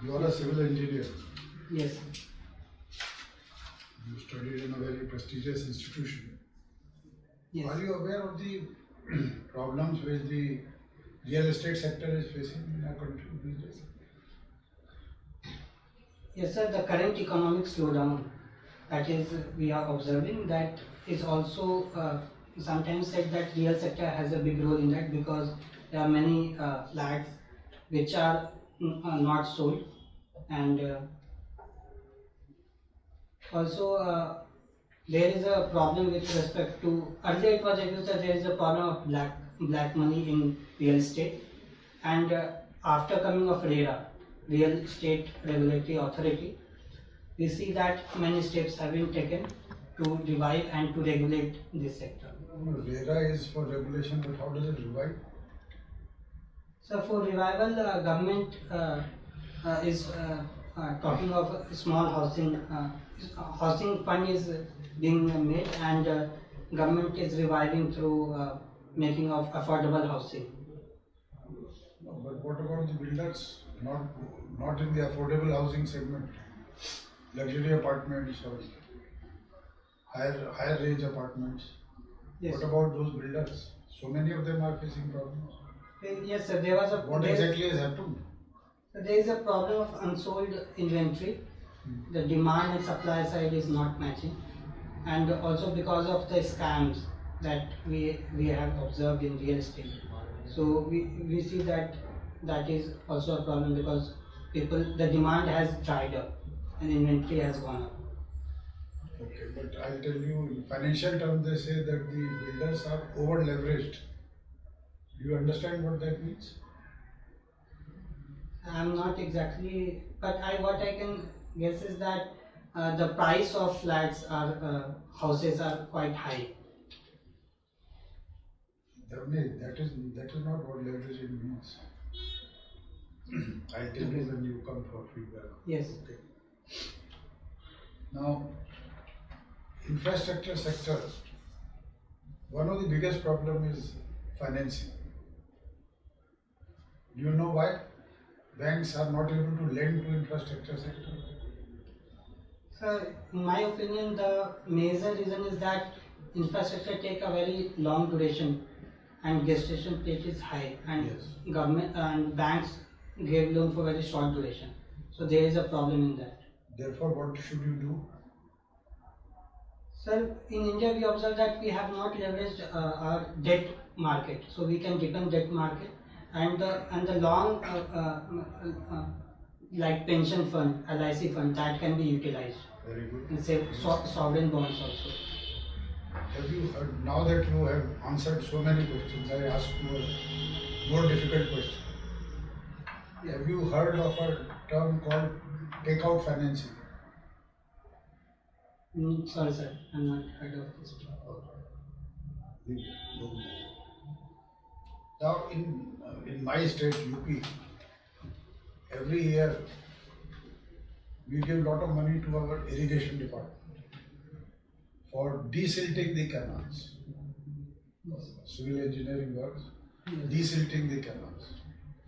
You are a civil engineer. Yes. You studied in a very prestigious institution. Yes. Are you aware of the problems which the real estate sector is facing in our country these days? Yes, sir. The current economic slowdown that is we are observing, that is also sometimes said that real sector has a big role in that, because there are many flats which are not sold, and also there is a problem with respect to, earlier it was accused that there is a problem of black money in real estate, and after coming of RERA, Real Estate Regulatory Authority, we see that many steps have been taken to revive and to regulate this sector. RERA is for regulation, but how does it revive? So for revival, government is talking of small housing. Housing fund is being made, and government is reviving through making of affordable housing. No, but what about the builders? Not in the affordable housing segment, luxury apartments or higher range apartments. Yes. What about those builders? So many of them are facing problems. Yes, sir. There was a. What exactly has happened? So there is a problem of unsold inventory. The demand and supply side is not matching, and also because of the scams that we have observed in real estate. So we see that is also a problem, because the demand has dried up and inventory has gone up. Okay, but I'll tell you, in financial terms, they say that the builders are over leveraged. Do you understand what that means? I'm not exactly, but what I can guess is that the price of flats houses are quite high. That is not what leveraging means. I'll tell you when you come for feedback. Yes. Okay. Now, infrastructure sector, one of the biggest problem is financing. Do you know why banks are not able to lend to infrastructure sector? Sir, in my opinion, the major reason is that infrastructure take a very long duration and gestation period is high, and Yes. government and banks give loan for very short duration. So there is a problem in that. Therefore, what should you do? Sir, in India we observe that we have not leveraged our debt market, so we can depend debt market, and the long like pension fund, LIC fund, that can be utilized. Very good. And say sovereign bonds also. Have you heard, now that you have answered so many questions, I ask you a more difficult question. Have you heard of a term called takeout financing? Sorry, sir, I'm not heard of this. Now, in my state, UP, every year we give a lot of money to our irrigation department for desilting the canals. Civil engineering works, desilting the canals.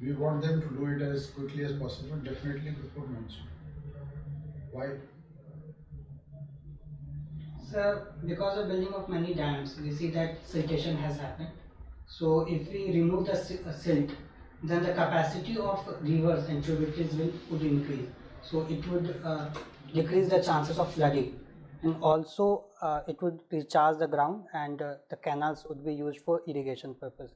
We want them to do it as quickly as possible, definitely before monsoon. Why? Sir, because of building of many dams, we see that siltation has happened. So if we remove the silt, then the capacity of rivers and tributaries would increase. So it would decrease the chances of flooding, and also it would recharge the ground, and the canals would be used for irrigation purpose.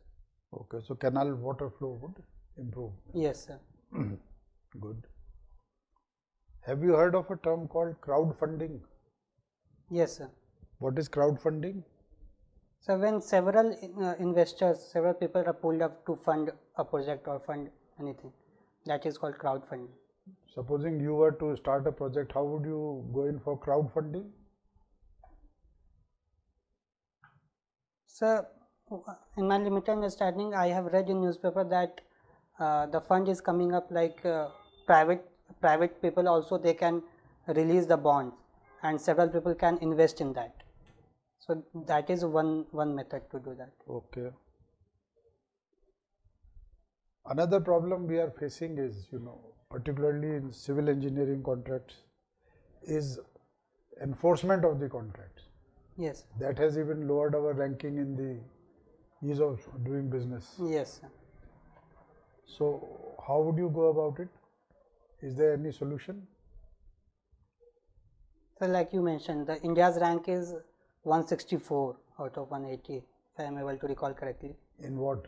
Okay, so canal water flow would improve. Yes, sir. Good. Have you heard of a term called crowdfunding? Yes, sir. What is crowdfunding? So when several investors, several people are pulled up to fund a project or fund anything, that is called crowdfunding. Supposing you were to start a project, how would you go in for crowdfunding? So in my limited understanding, I have read in newspaper that the fund is coming up like private people also, they can release the bonds, and several people can invest in that. So that is one method to do that. Okay. Another problem we are facing is, particularly in civil engineering contracts, is enforcement of the contracts. Yes. That has even lowered our ranking in the ease of doing business. Yes, sir. So, how would you go about it? Is there any solution? So like you mentioned, the India's rank is 164 out of 180, if I am able to recall correctly, In what?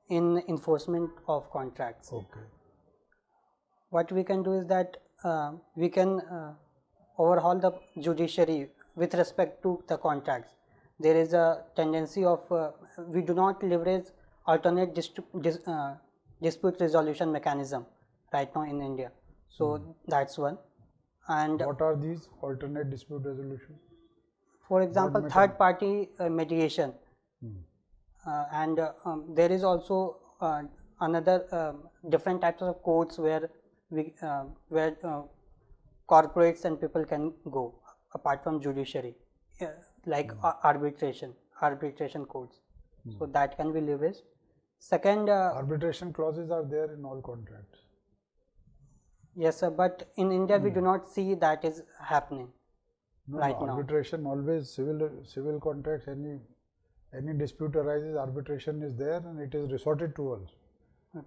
in enforcement of contracts. Okay. What we can do is that we can overhaul the judiciary with respect to the contracts. There is a tendency of we do not leverage alternate dispute resolution mechanism right now in India. So that's one. And What are these alternate dispute resolution? for example, third party mediation. And there is also another different types of courts where corporates and people can go apart from judiciary, like arbitration courts. So that can be leveraged. Second, Arbitration clauses are there in all contracts. yes sir, but in India we do not see that is happening right now. Arbitration always, civil contracts, any dispute arises, arbitration is there and it is resorted to also.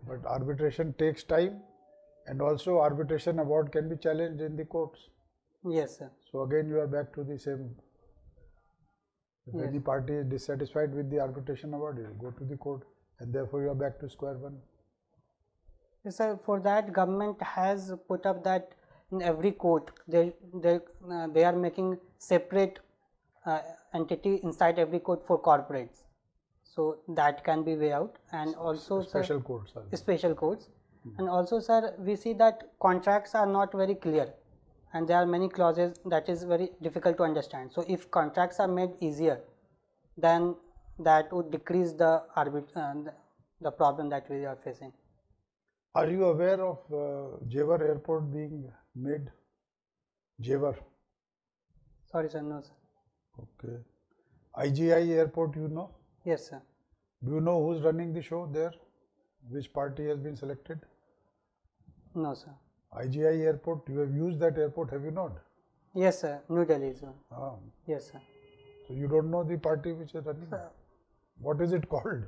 But arbitration takes time, and also arbitration award can be challenged in the courts. Yes sir. So again you are back to the same. If any party is dissatisfied with the arbitration award, you will go to the court, and therefore you are back to square one. Yes sir, for that government has put up that in every court they are making separate entity inside every court for corporates. So that can be way out, and also Special sir, courts are there. special courts. And also sir, we see that contracts are not very clear, and there are many clauses that is very difficult to understand. So if contracts are made easier, then that would decrease the the problem that we are facing. Are you aware of Jewar Airport being made? Jewar. Sorry sir, no sir. Okay. IGI Airport, you know? Yes sir. Do you know who's running the show there? Which party has been selected? No sir. IGI Airport, you have used that airport, have you not? Yes sir, New Delhi is one. Ah. Yes sir. So you don't know the party which is running? What is it called?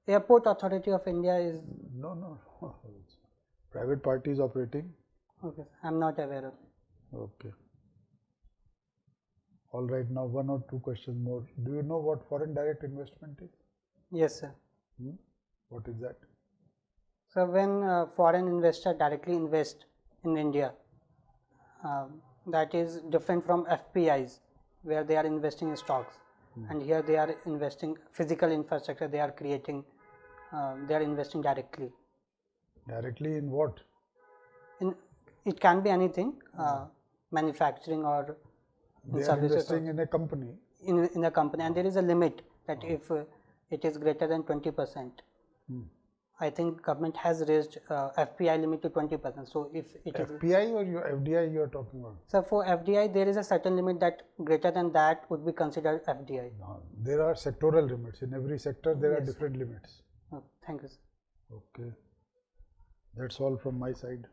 Airport Authority of India is, No. Private party is operating. okay, I am not aware of it. Okay. All right, now one or two questions more. Do you know what foreign direct investment is? Yes sir. What is that? So when foreign investor directly invest in India, that is different from FPIs where they are investing in stocks, and here they are investing physical infrastructure, they are creating, they are investing directly. Directly in what? It can be anything, manufacturing or They are services investing in a company. in a company, and there is a limit that if it is greater than 20%. I think government has raised FPI limit to 20%. So if it is FPI or FDI you are talking about? so for FDI there is a certain limit that greater than that would be considered FDI. No, there are sectoral limits. In every sector there are different limits. Thank you sir. Okay. That's all from my side.